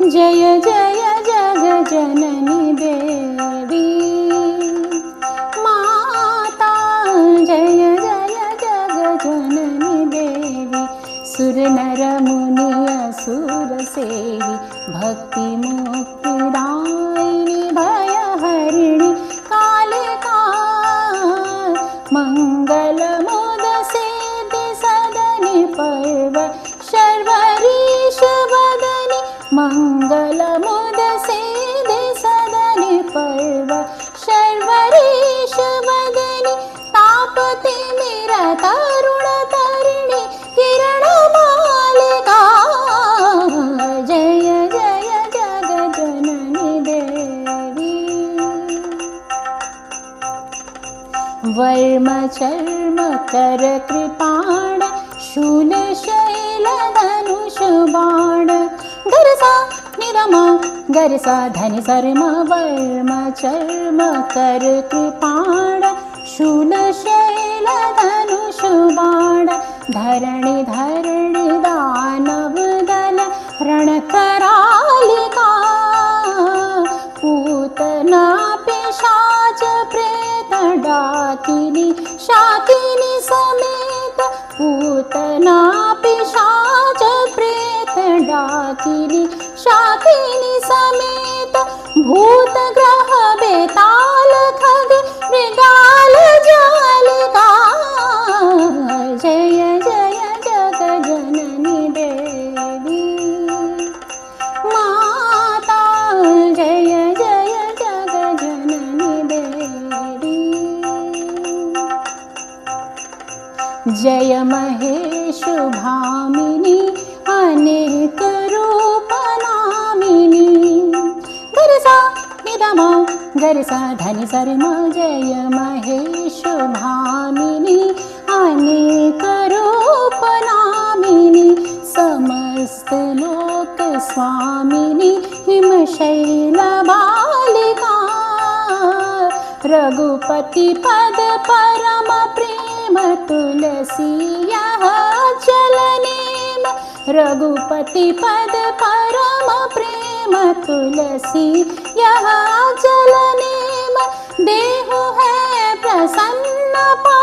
जय जय जग जननी देवी माता, जय जय जग जननी देवी। सुर नर मुनि असुर सेवी, भक्ति मुक्तिदायिनी भय हरिणी कालिका। मंगल मुद सिद्धि सदनि पर्व शर्वरीश वदनि, मंगल मुद सिद्धि सदनि पर्व शर्वरीश वदनि। तापति मेरा तरुण तरिणी किरण मालिका, जय जय जग जननी देवी। वर्म चर्म कर कृपाण, शूल शैल धनुष बाण। गरसा निरमा गरसा धनि सर्म, वर्म चर्म कर कृपाण, शूल शैल धनुष बाण। धरणि धरणि दानव दल रण करालिका, पूतना पिशाच प्रेत डाकिनी शाकिनी समेत। पूतना पिशाच प्रेत डाकिनी शाकिनी समेत। भूत ग्रह बेताल खग मृगाल जालिका, जय जय जग जननी देवी माता, जय जय जग जननी देवी। जय महेश भामिनी अनेक रूप नामिनी। गरसा निदमा गरसा धनि सर्म, जय महेश भामिनी अनेक रूप नामिनी। समस्त लोक स्वामिनी हिमशैल बालिका। रघुपति पद परम प्रेम तुलसी यः चलनेम। रघुपति पद परम प्रेम तुलसी यः चलनेम। देहु है प्रसन्न पा